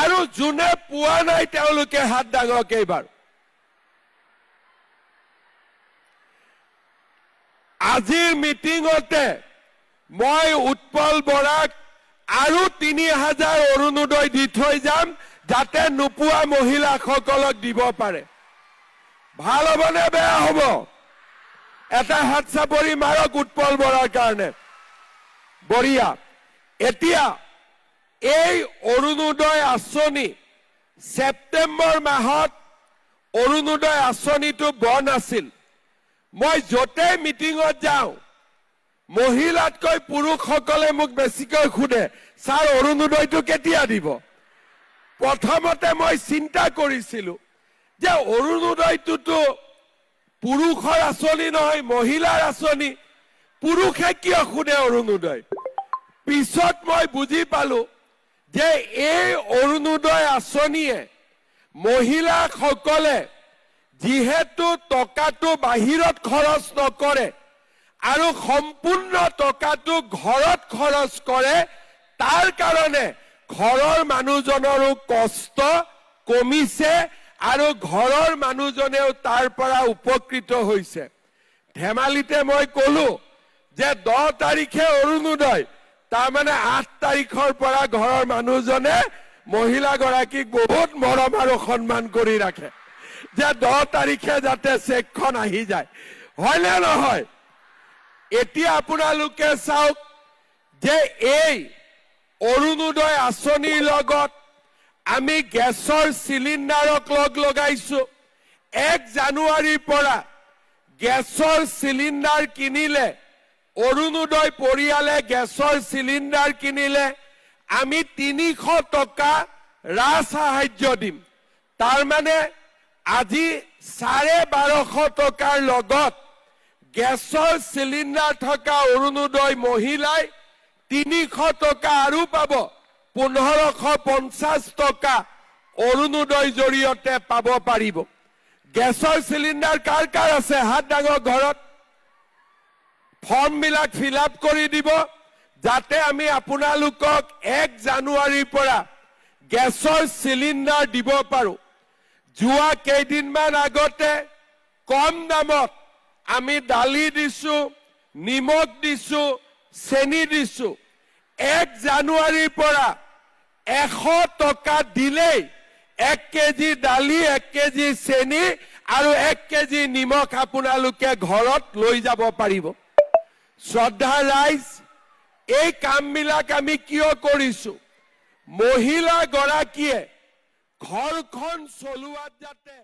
আৰু যোনে পোৱা নাই তেওঁলোকে হাত দাঙক এইবাৰ। আজিৰ মিটিঙতে মই উৎপল বৰাক আৰু 3000 অৰুণোদয় দি থৈ যাম, যাতে নোপোৱা মহিলাসকলক দিব পাৰে। ভাল হ'বনে বেয়া হ'ব? এটা হাত চাপৰি মাৰক উৎপল বৰাৰ কাৰণে। বঢ়িয়া। এতিয়া এই অৰুণোদয় আঁচনি ছেপ্টেম্বৰ মাহত অৰুণোদয় আঁচনিটো বন্ধ আছিল। মই য'তে মিটিঙত যাওঁ মহিলাতকৈ পুৰুষসকলে মোক বেছিকৈ সোধে, ছাৰ অৰুণোদয়টো কেতিয়া দিব? প্ৰথমতে মই চিন্তা কৰিছিলোঁ যে অৰুণোদয়টোতো পুৰুষৰ আঁচনি নহয়, মহিলাৰ আঁচনি, পুৰুষে কিয় সোধে অৰুণোদয়? পিছত মই বুজি পালো যে এই অৰুণোদয় আঁচনিয়ে মহিলাসকলে যিহেতু টকাটো বাহিৰত খৰচ নকৰে আৰু সম্পূৰ্ণ টকাটো ঘৰত খৰচ কৰে, তাৰ কাৰণে ঘৰৰ মানুহজনৰো কষ্ট কমিছে আৰু ঘৰৰ মানুহজনেও তাৰ পৰা উপকৃত হৈছে। ধেমালিতে মই কলো যে 10 তাৰিখে অৰুণোদয়, তাৰমানে 8 তাৰিখৰ পৰা ঘৰৰ মানুহজনে মহিলাগৰাকীক বহুত মৰম আৰু সন্মান কৰি ৰাখে যে 10 তাৰিখে যাতে চেকখন আহি যায়, হয়নে নহয়? এতিয়া আপোনালোকে চাওক যে এই অৰুণোদয় আঁচনিৰ লগত আমি গেছৰ চিলিণ্ডাৰক লগাইছো। 1 জানুৱাৰীৰ পৰা গেছৰ চিলিণ্ডাৰ কিনিলে, অৰুণোদয় পৰিয়ালে গেছৰ চিলিণ্ডাৰ কিনিলে আমি 300 টকা ৰাজ সাহায্য দিম। তাৰমানে আজি 1250 টকাৰ লগত গেছৰ চিলিণ্ডাৰ থকা অৰুণোদয় মহিলাই 300 টকা আৰু পাব, 1550 টকা অৰুণোদয় জৰিয়তে পাব পাৰিব। গেছৰ চিলিণ্ডাৰ কাৰ কাৰ আছে? হাত দাঙক ঘৰত। ফৰ্মবিলাক ফিল আপ কৰি দিব, যাতে আমি আপোনালোকক 1 জানুৱাৰীৰ পৰা গেছৰ চিলিণ্ডাৰ দিব পাৰো। যোৱা কেইদিনমান আগতে কম দামত আমি দালি দিছো, নিমখ দিছো, চেনি দিছো। 1 জানুৱাৰীৰ পৰা 100 টকা দিলেই 1 কেজি দালি, 1 কেজি চেনি আৰু 1 কেজি নিমখ আপোনালোকে ঘৰত লৈ যাব পাৰিব। শ্ৰদ্ধা ৰাইজ, এই কামবিলাক আমি কিয় কৰিছো? মহিলা গৰাকীয়ে ঘৰখন চলোৱাত যাতে